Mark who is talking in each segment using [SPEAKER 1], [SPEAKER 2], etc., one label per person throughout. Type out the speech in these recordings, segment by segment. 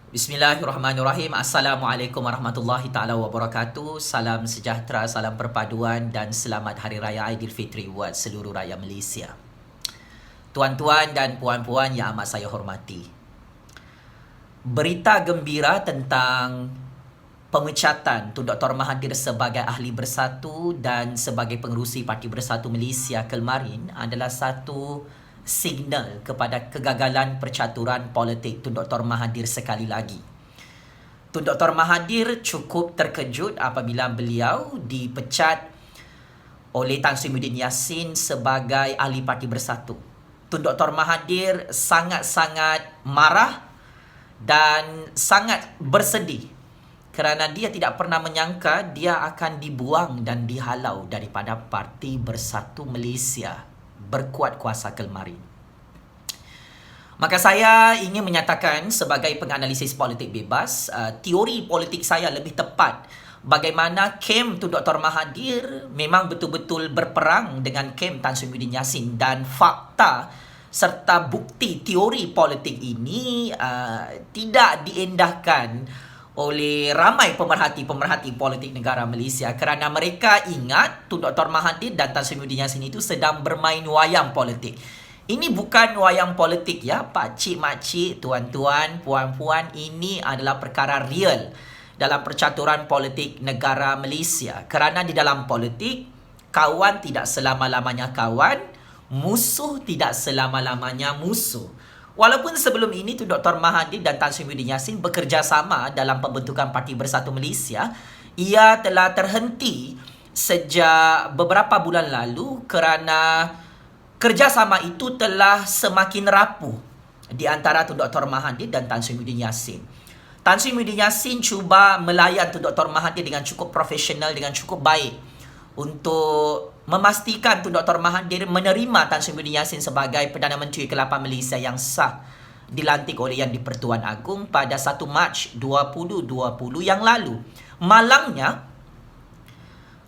[SPEAKER 1] Bismillahirrahmanirrahim. Assalamualaikum warahmatullahi taala wabarakatuh. Salam sejahtera, salam perpaduan dan selamat Hari Raya Aidilfitri buat seluruh rakyat Malaysia. Tuan-tuan dan puan-puan yang amat saya hormati. Berita gembira tentang pemecatan Tun Dr. Mahathir sebagai Ahli Bersatu dan sebagai pengerusi Parti Bersatu Malaysia kemarin adalah satu signal kepada kegagalan percaturan politik Tun Dr. Mahathir sekali lagi. Tun Dr. Mahathir cukup terkejut apabila beliau dipecat oleh Tan Sri Muhyiddin Yassin sebagai Ahli Parti Bersatu. Tun Dr. Mahathir sangat-sangat marah dan sangat bersedih kerana dia tidak pernah menyangka dia akan dibuang dan dihalau daripada Parti Bersatu Malaysia berkuat kuasa kemarin. Maka saya ingin menyatakan sebagai penganalisis politik bebas, teori politik saya lebih tepat bagaimana kem Tun Dr. Mahathir memang betul-betul berperang dengan kem Tan Sri Muhyiddin Yassin, dan fakta serta bukti teori politik ini tidak diendahkan oleh ramai pemerhati-pemerhati politik negara Malaysia kerana mereka ingat Tun Dr. Mahathir dan Tan Sri Muhyiddin Yassin itu sedang bermain wayang politik. Ini bukan wayang politik ya, pakcik, makcik, tuan-tuan, puan-puan. Ini adalah perkara real dalam percaturan politik negara Malaysia. Kerana di dalam politik, kawan tidak selama-lamanya kawan, musuh tidak selama-lamanya musuh. Walaupun sebelum ini Tun Dr. Mahathir dan Tan Sri Muhyiddin Yassin bekerjasama dalam pembentukan Parti Bersatu Malaysia, ia telah terhenti sejak beberapa bulan lalu kerana kerjasama itu telah semakin rapuh di antara Tun Dr. Mahathir dan Tan Sri Muhyiddin Yassin. Tan Sri Muhyiddin Yassin cuba melayan Tun Dr. Mahathir dengan cukup profesional, dengan cukup baik untuk memastikan Tun Dr. Mahathir menerima Tan Sri Muhyiddin Yassin sebagai Perdana Menteri ke-8 Malaysia yang sah dilantik oleh Yang di-Pertuan Agong pada 1 Mac 2020 yang lalu. Malangnya,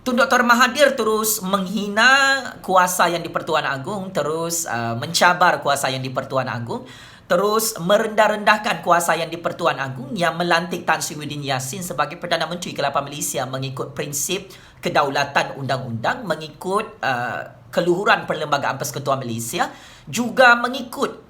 [SPEAKER 1] Tun Dr. Mahathir terus menghina kuasa Yang di-Pertuan Agong, terus mencabar kuasa Yang di-Pertuan Agong, terus merendah-rendahkan kuasa Yang di-Pertuan Agong yang melantik Tan Sri Muhyiddin Yassin sebagai Perdana Menteri ke-8 Malaysia mengikut prinsip kedaulatan undang-undang, mengikut keluhuran Perlembagaan Persekutuan Malaysia, juga mengikut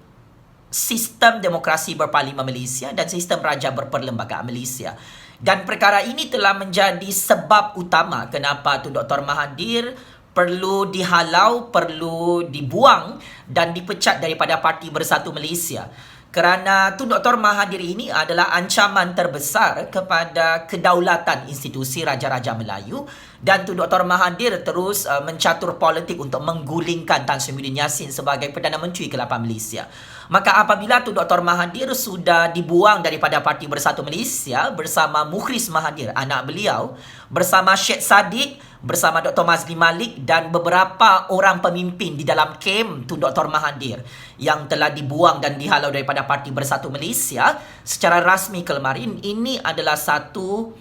[SPEAKER 1] sistem demokrasi berparlimen Malaysia dan sistem raja berperlembagaan Malaysia. Dan perkara ini telah menjadi sebab utama kenapa Tun Dr. Mahathir perlu dihalau, perlu dibuang dan dipecat daripada Parti Bersatu Malaysia. Kerana Tun Dr. Mahathir ini adalah ancaman terbesar kepada kedaulatan institusi Raja-Raja Melayu, dan Tun Dr. Mahathir terus mencatur politik untuk menggulingkan Tan Sri Muhyiddin Yassin sebagai Perdana Menteri ke-8 Malaysia. Maka apabila Tun Dr. Mahathir sudah dibuang daripada Parti Bersatu Malaysia bersama Mukhris Mahathir, anak beliau, bersama Syed Saddiq, bersama Dr. Mazli Malik dan beberapa orang pemimpin di dalam kem Tun Dr. Mahathir yang telah dibuang dan dihalau daripada Parti Bersatu Malaysia secara rasmi kemarin, ini adalah satu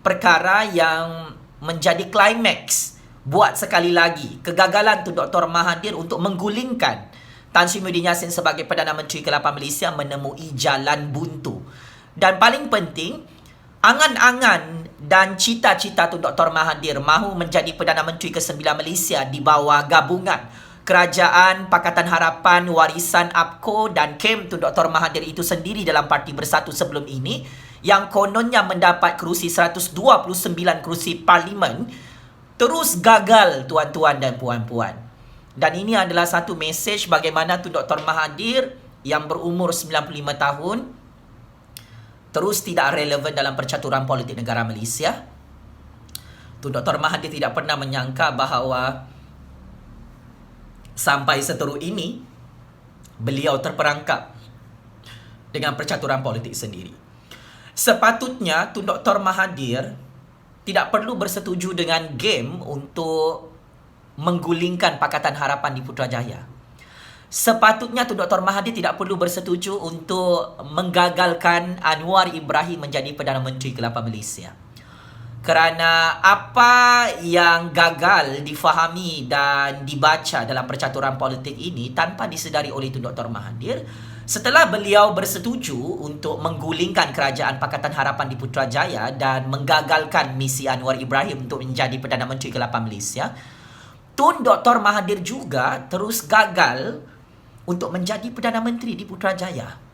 [SPEAKER 1] perkara yang menjadi klimaks buat sekali lagi kegagalan Tun Dr. Mahathir untuk menggulingkan Tan Sri Muhyiddin Yassin sebagai Perdana Menteri ke-8 Malaysia menemui jalan buntu. Dan paling penting, angan-angan dan cita-cita Tun Dr. Mahathir mahu menjadi Perdana Menteri ke-9 Malaysia di bawah gabungan Kerajaan Pakatan Harapan, Warisan APCO dan kem Tun Dr. Mahathir itu sendiri dalam Parti Bersatu sebelum ini, yang kononnya mendapat kerusi 129 kerusi parlimen, terus gagal, tuan-tuan dan puan-puan. Dan ini adalah satu mesej bagaimana Tun Dr. Mahathir yang berumur 95 tahun terus tidak relevan dalam percaturan politik negara Malaysia. Tun Dr. Mahathir tidak pernah menyangka bahawa sampai seteruk ini beliau terperangkap dengan percaturan politik sendiri. Sepatutnya Tun Dr. Mahathir tidak perlu bersetuju dengan game untuk menggulingkan Pakatan Harapan di Putrajaya. Sepatutnya Tun Dr. Mahathir tidak perlu bersetuju untuk menggagalkan Anwar Ibrahim menjadi Perdana Menteri ke-8 Malaysia. Kerana apa yang gagal difahami dan dibaca dalam percaturan politik ini tanpa disedari oleh Tun Dr. Mahathir, setelah beliau bersetuju untuk menggulingkan kerajaan Pakatan Harapan di Putrajaya dan menggagalkan misi Anwar Ibrahim untuk menjadi Perdana Menteri ke-8 Malaysia, Tun Dr. Mahathir juga terus gagal untuk menjadi Perdana Menteri di Putrajaya.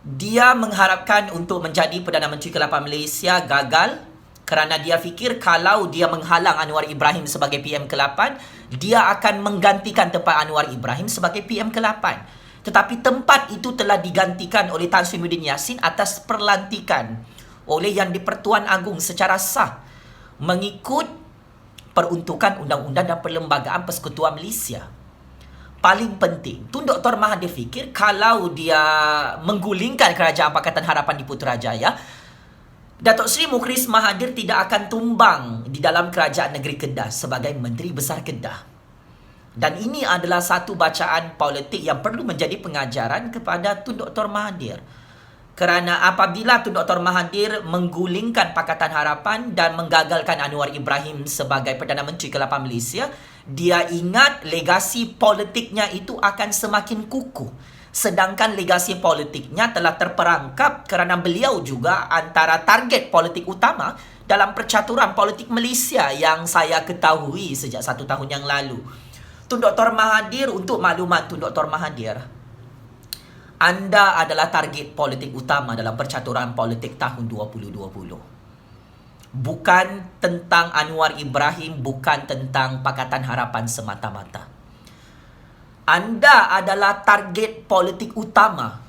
[SPEAKER 1] Dia mengharapkan untuk menjadi Perdana Menteri ke-8 Malaysia, gagal kerana dia fikir kalau dia menghalang Anwar Ibrahim sebagai PM ke-8, dia akan menggantikan tempat Anwar Ibrahim sebagai PM ke-8. Tetapi tempat itu telah digantikan oleh Tan Sri Muhyiddin Yassin atas perlantikan oleh Yang di-Pertuan Agong secara sah mengikut peruntukan Undang-Undang dan Perlembagaan Persekutuan Malaysia. Paling penting, Tun Dr. Mahathir fikir kalau dia menggulingkan kerajaan Pakatan Harapan di Putrajaya, Datuk Seri Mukhlis Mahathir tidak akan tumbang di dalam kerajaan negeri Kedah sebagai Menteri Besar Kedah. Dan ini adalah satu bacaan politik yang perlu menjadi pengajaran kepada Tun Dr. Mahathir. Kerana apabila Tun Dr. Mahathir menggulingkan Pakatan Harapan dan menggagalkan Anwar Ibrahim sebagai Perdana Menteri ke-8 Malaysia, dia ingat legasi politiknya itu akan semakin kukuh. Sedangkan legasi politiknya telah terperangkap kerana beliau juga antara target politik utama dalam percaturan politik Malaysia yang saya ketahui sejak 1 tahun yang lalu. Tun Dr. Mahathir, untuk maklumat Tun Dr. Mahathir, anda adalah target politik utama dalam percaturan politik tahun 2020. Bukan tentang Anwar Ibrahim, bukan tentang Pakatan Harapan semata-mata. Anda adalah target politik utama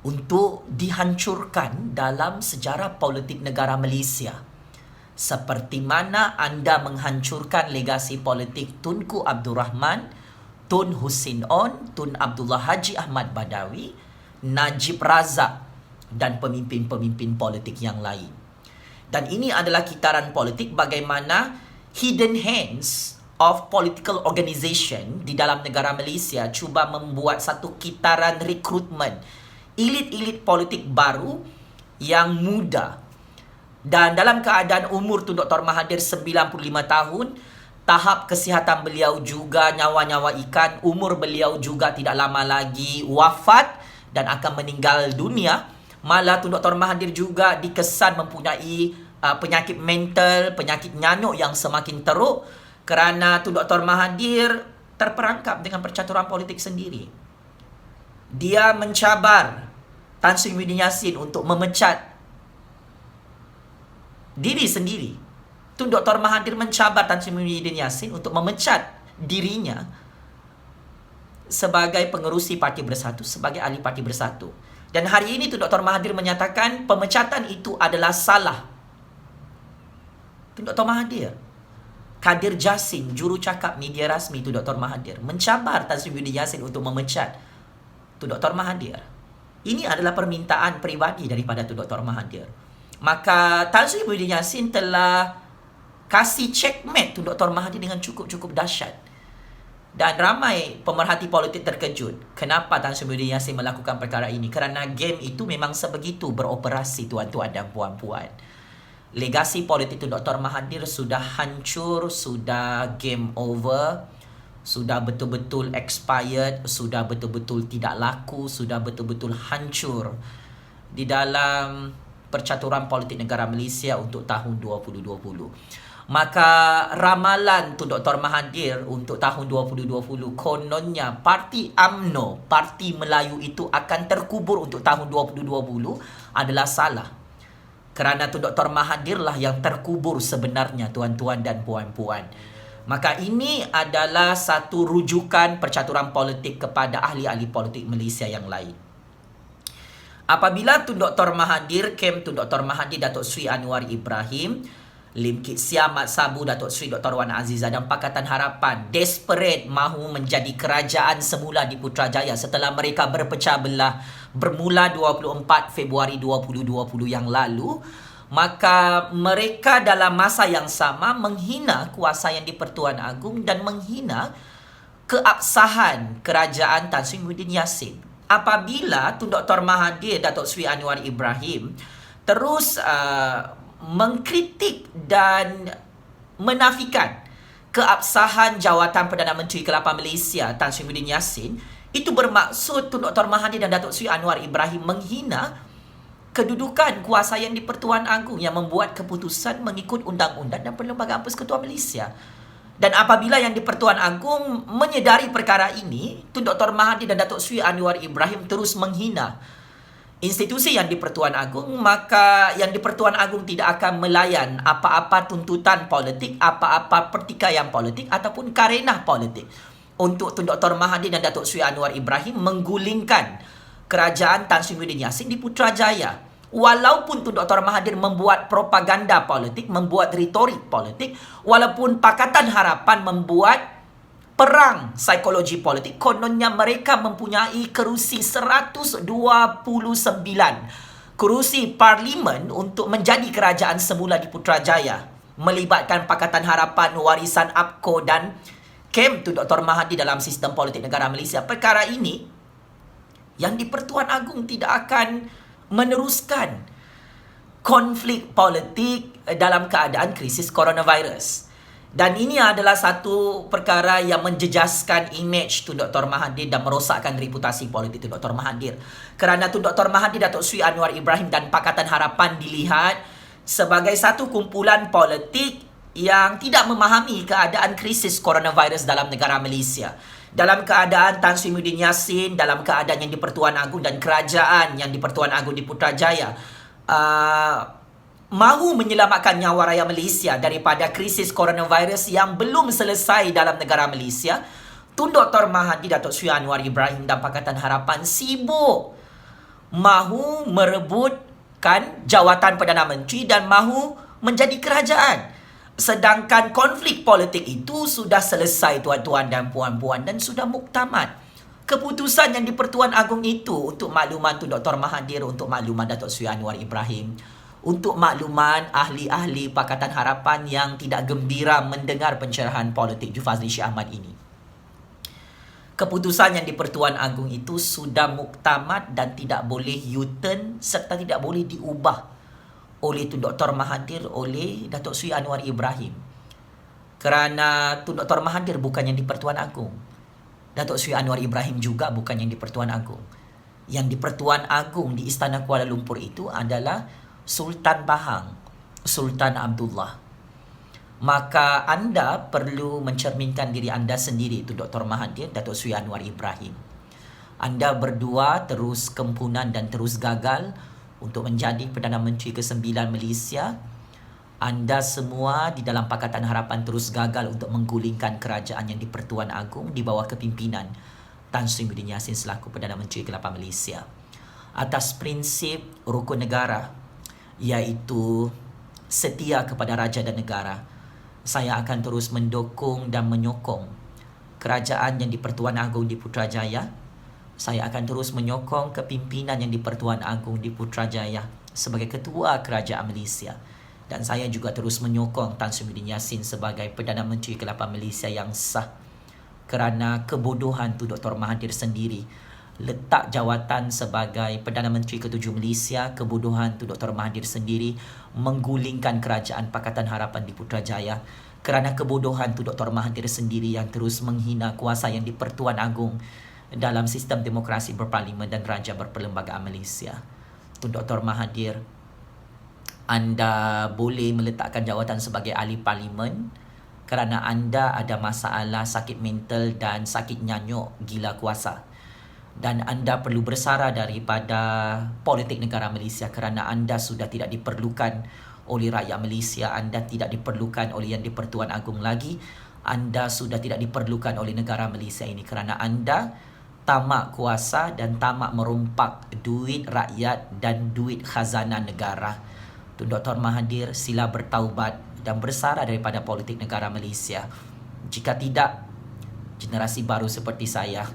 [SPEAKER 1] untuk dihancurkan dalam sejarah politik negara Malaysia. Seperti mana anda menghancurkan legasi politik Tunku Abdul Rahman, Tun Hussein On, Tun Abdullah Haji Ahmad Badawi, Najib Razak dan pemimpin-pemimpin politik yang lain. Dan ini adalah kitaran politik bagaimana hidden hands of political organisation di dalam negara Malaysia cuba membuat satu kitaran rekrutmen elit-elit politik baru yang muda. Dan dalam keadaan umur Tun Dr. Mahathir 95 tahun, tahap kesihatan beliau juga nyawa-nyawa ikan, umur beliau juga tidak lama lagi wafat dan akan meninggal dunia. Malah Tun Dr. Mahathir juga dikesan mempunyai penyakit mental, penyakit nyanyuk yang semakin teruk kerana Tun Dr. Mahathir terperangkap dengan percaturan politik sendiri. Dia mencabar Tan Sri Muhyiddin Yassin untuk memecat diri sendiri. Tun Dr. Mahathir mencabar Tan Sri Muhyiddin Yassin untuk memecat dirinya sebagai pengerusi Parti Bersatu, sebagai ahli Parti Bersatu. Dan hari ini Tun Dr. Mahathir menyatakan pemecatan itu adalah salah. Tun Dr. Mahathir, Kadir Jasin, juru cakap media rasmi Tun Dr. Mahathir, mencabar Tan Sri Muhyiddin Yassin untuk memecat Tun Dr. Mahathir. Ini adalah permintaan peribadi daripada Tun Dr. Mahathir. Maka Tan Sri Muhyiddin Yassin telah kasih checkmate Tun Dr. Mahathir dengan cukup-cukup dahsyat. Dan ramai pemerhati politik terkejut. Kenapa Tan Sri Muhyiddin Yassin melakukan perkara ini? Kerana game itu memang sebegitu beroperasi, tuan-tuan dan puan-puan. Legasi politik Tun Dr. Mahathir sudah hancur, sudah game over, sudah betul-betul expired, sudah betul-betul tidak laku, sudah betul-betul hancur di dalam percaturan politik negara Malaysia untuk tahun 2020. Maka ramalan Tun Dr. Mahathir untuk tahun 2020 kononnya Parti UMNO, Parti Melayu itu akan terkubur untuk tahun 2020 adalah salah. Kerana Tun Dr. Mahathir lah yang terkubur sebenarnya, tuan-tuan dan puan-puan. Maka ini adalah satu rujukan percaturan politik kepada ahli-ahli politik Malaysia yang lain. Apabila Tun Dr. Mahathir, Kem Tun Dr. Mahathir, Datuk Seri Anwar Ibrahim, Lim Kit Siam Mat Sabu, Datuk Seri Dr. Wan Azizah dan Pakatan Harapan desperate mahu menjadi kerajaan semula di Putrajaya setelah mereka berpecah belah bermula 24 Februari 2020 yang lalu, maka mereka dalam masa yang sama menghina kuasa Yang di-Pertuan Agong dan menghina keabsahan kerajaan Tan Sri Muhyiddin Yassin. Apabila Tun Dr. Mahathir, Datuk Seri Anwar Ibrahim terus mengkritik dan menafikan keabsahan jawatan Perdana Menteri ke-8 Malaysia Tan Sri Muhyiddin Yassin, itu bermaksud Tun Dr. Mahathir dan Datuk Seri Anwar Ibrahim menghina kedudukan kuasaan di Pertuan Agong yang membuat keputusan mengikut undang-undang dan Perlembagaan Persekutuan Malaysia. Dan apabila yang di Pertuan Agong menyedari perkara ini, Tun Dr. Mahathir dan Datuk Seri Anwar Ibrahim terus menghina institusi yang di Pertuan Agong, maka yang di Pertuan Agong tidak akan melayan apa-apa tuntutan politik, apa-apa pertikaian politik ataupun karenah politik untuk Tun Dr. Mahathir dan Datuk Seri Anwar Ibrahim menggulingkan kerajaan Tan Sri Muhyiddin Yassin di Putrajaya. Walaupun Tun Dr. Mahathir membuat propaganda politik, membuat retorik politik, walaupun Pakatan Harapan membuat perang psikologi politik, kononnya mereka mempunyai kerusi 129 kerusi parlimen untuk menjadi kerajaan semula di Putrajaya, melibatkan Pakatan Harapan, warisan APCO dan kem Tun Dr. Mahathir dalam sistem politik negara Malaysia. Perkara ini yang di Pertuan Agong tidak akan meneruskan konflik politik dalam keadaan krisis coronavirus. Dan ini adalah satu perkara yang menjejaskan imej Tun Dr. Mahathir dan merosakkan reputasi politik Tun Dr. Mahathir. Kerana Tun Dr. Mahathir, Datuk Seri Anwar Ibrahim dan Pakatan Harapan dilihat sebagai satu kumpulan politik yang tidak memahami keadaan krisis coronavirus dalam negara Malaysia. Dalam keadaan Tan Sri Muhyiddin Yassin, dalam keadaan yang di Pertuan Agong dan kerajaan yang di Pertuan Agong di Putrajaya mahu menyelamatkan nyawa rakyat Malaysia daripada krisis coronavirus yang belum selesai dalam negara Malaysia, Tun Dr. Mahathir, Datuk Seri Anwar Ibrahim dan Pakatan Harapan sibuk mahu merebutkan jawatan Perdana Menteri dan mahu menjadi kerajaan. Sedangkan konflik politik itu sudah selesai, tuan-tuan dan puan-puan, dan sudah muktamad. Keputusan yang di Pertuan Agong itu, untuk makluman Tun Dr. Mahathir, untuk makluman Datuk Seri Anwar Ibrahim, untuk makluman ahli-ahli Pakatan Harapan yang tidak gembira mendengar pencerahan politik Jufazli Syed Ahmad ini. Keputusan yang di Pertuan Agong itu sudah muktamad dan tidak boleh U-turn serta tidak boleh diubah oleh Tun Dr. Mahathir, oleh Datuk Seri Anwar Ibrahim. Kerana Tun Dr. Mahathir bukan yang di Pertuan Agong. Datuk Seri Anwar Ibrahim juga bukan yang di Pertuan Agong. Yang di Pertuan Agong di Istana Kuala Lumpur itu adalah Sultan Bahang, Sultan Abdullah. Maka anda perlu mencerminkan diri anda sendiri, Tun Dr. Mahathir, Datuk Seri Anwar Ibrahim. Anda berdua terus kempunan dan terus gagal untuk menjadi Perdana Menteri ke-9 Malaysia. Anda semua di dalam Pakatan Harapan terus gagal untuk menggulingkan kerajaan yang di Pertuan Agong di bawah kepimpinan Tan Sri Muhyiddin Yassin selaku Perdana Menteri ke-8 Malaysia. Atas prinsip rukun negara, iaitu setia kepada raja dan negara, saya akan terus mendukung dan menyokong kerajaan yang di Pertuan Agong di Putrajaya. Saya akan terus menyokong kepimpinan yang di Pertuan Agong di Putrajaya sebagai ketua kerajaan Malaysia. Dan saya juga terus menyokong Tan Sri Muhyiddin Yassin sebagai Perdana Menteri ke-8 Malaysia yang sah. Kerana kebodohan Tun Dr. Mahathir sendiri letak jawatan sebagai Perdana Menteri ke-7 Malaysia, kebodohan Tun Dr. Mahathir sendiri menggulingkan kerajaan Pakatan Harapan di Putrajaya. Kerana kebodohan Tun Dr. Mahathir sendiri yang terus menghina kuasa yang di Pertuan Agong dalam sistem demokrasi berparlimen dan raja berperlembagaan Malaysia. Tun Dr. Mahathir, anda boleh meletakkan jawatan sebagai ahli parlimen kerana anda ada masalah sakit mental dan sakit nyanyuk gila kuasa. Dan anda perlu bersara daripada politik negara Malaysia kerana anda sudah tidak diperlukan oleh rakyat Malaysia. Anda tidak diperlukan oleh yang di Pertuan Agong lagi. Anda sudah tidak diperlukan oleh negara Malaysia ini kerana anda tamak kuasa dan tamak merompak duit rakyat dan duit khazanah negara. Tun Dr. Mahathir, sila bertaubat dan bersara daripada politik negara Malaysia. Jika tidak, generasi baru seperti saya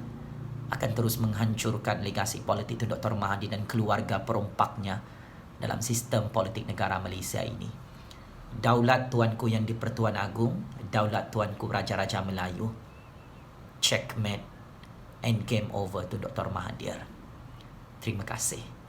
[SPEAKER 1] akan terus menghancurkan legasi politik Tun Dr. Mahathir dan keluarga perompaknya dalam sistem politik negara Malaysia ini. Daulat tuanku yang di Pertuan Agong, daulat tuanku Raja-Raja Melayu. Checkmate and game over to Dr. Mahathir. Terima kasih.